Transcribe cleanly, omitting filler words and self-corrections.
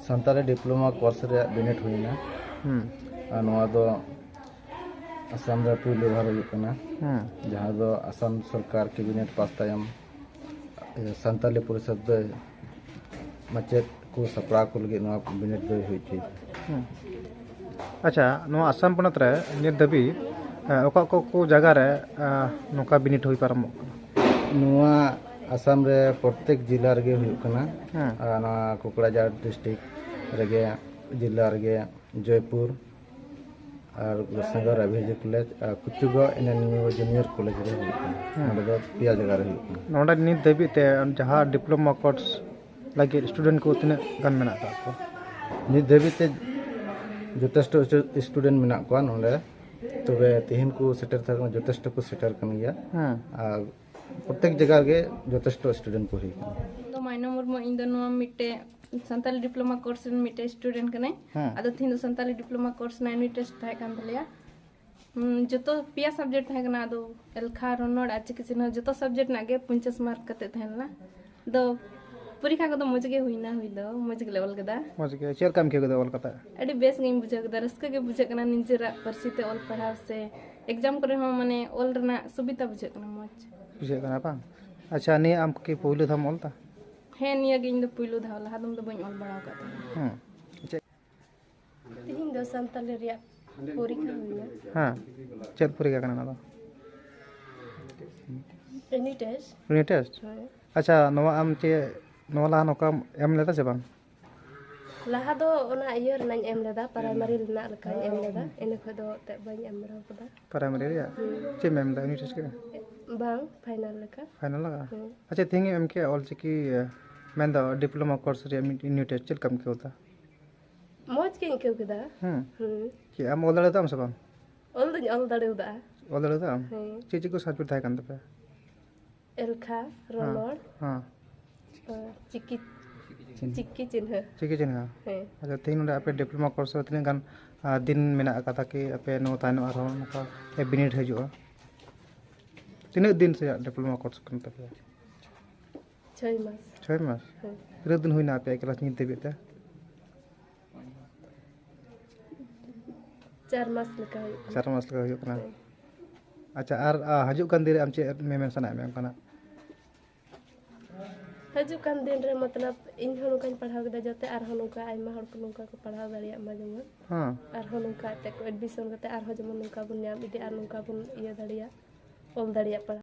Santali diploma course रे बिनिट हुईना नवा दो असम रे पुइलो बार हुई कना जहां दो असम सरकार कैबिनेट पास तायम संताली परिषद दो मचेत को सपड़ा को लगे नवा बिनिट दो हुई थी। अच्छा नवा असम पनत रे नित दबी ओका को जगह रे नोका बिनिट हुई पारम नवा असम रे प्रत्येक जिला रे हुई कना ना कोकराझार डिस्ट्रिक्ट रे जिला रे जयपुर और संगर अभिजी कॉलेज कुचुगो जूनियर कॉलेज रे हुई पिया जगह रे हुई नोडा नित दबी ते जहां डिप्लोमा कोर्स लगे स्टूडेंट को तिना गान मेना को नित दबी ते जथेष्ट स्टूडेंट मेना को नोडे तबे तिहिन को सेटर था जथेष्ट को सेटर कन गया प्रत्येक जगह गे जथेष्ट स्टूडेंट को हुई तो माइना मुर्मू इन दोनों मिटे संताली डिप्लोमा कोर्स मिटे स्टूडेंट कने आदो थिन दो संताली डिप्लोमा कोर्स ना यूनिट टेस्ट थाय कान तलिया जतो पिया सब्जेक्ट थाय कना आदो एलखा रोनोड आचे किसिन जतो सब्जेक्ट नागे 50 मार्क कते थायना दो परीक्षा को तो मजगे हुईना हुई दो मजगे लेवल कदा मजगे चेर काम के ऑल कता अडी बेस गेम बुझा कदा रस्का के बुझा कना निजेरा परसिते ऑल पढ़ाव से एग्जाम करे हो माने ऑल रना सुविधा बुझा कना मज बुझे कना बा। अच्छा नि आम के पहिलो थम ऑलता हे निया गे इन दो पहिलो धाव लहा दम दो बई ऑल बड़ाव का अच्छा तिहिन दो संताली रिया परीक्षा हुईना हां चेर परीक्षा कना ना यूनिट टेस्ट अच्छा नवा आम चे नवा ला नोका एम लेदा से बांग लहा दो ओना इयर नाñ एम लेदा प्राइमरी लना लका एम लेदा इन खदो ते बई एम रहा पदा प्राइमरी रे चे मेम दा यूनिट टेस्ट के बांग फाइनल लका फाइनल लगा अच्छा थिंग एम के ऑल चिकी मैं दा डिप्लोमा कोर्स रे यूनिट टेस्ट चल कम के होता मौज के क्यों कदा कि आम ऑल दड़े ताम से बांग ऑल दड़े उदा ऑल दड़े ताम चे को सब्जेक्ट थाय कान तपे एलखा रोनोड हां चिक्की चिन्ह अच्छा तीन आपे डिप्लोमा कोर्स तीन गान दिन मेना कथा कि आपे नो तानो आरो नका ए बिनिट हजुआ तीन दिन से डिप्लोमा कोर्स करन तपे 6 मास तीन दिन हुइना आपे क्लास नि देबेता 4 मास लका हुइ कना अच्छा आर हजु kan दिन आम चे मेमेन सना मेम कना हजु कान दिन रे मतलब इन होनुका पढ़ाव कदा जते आर होनुका आइमा हर को नुका को पढ़ाव दाड़िया मा जमन हां आर होनुका ते को एडमिशन कते आर हो जमन नुका बुन नाम इदि आर नुका बुन इया दाड़िया ओल दाड़िया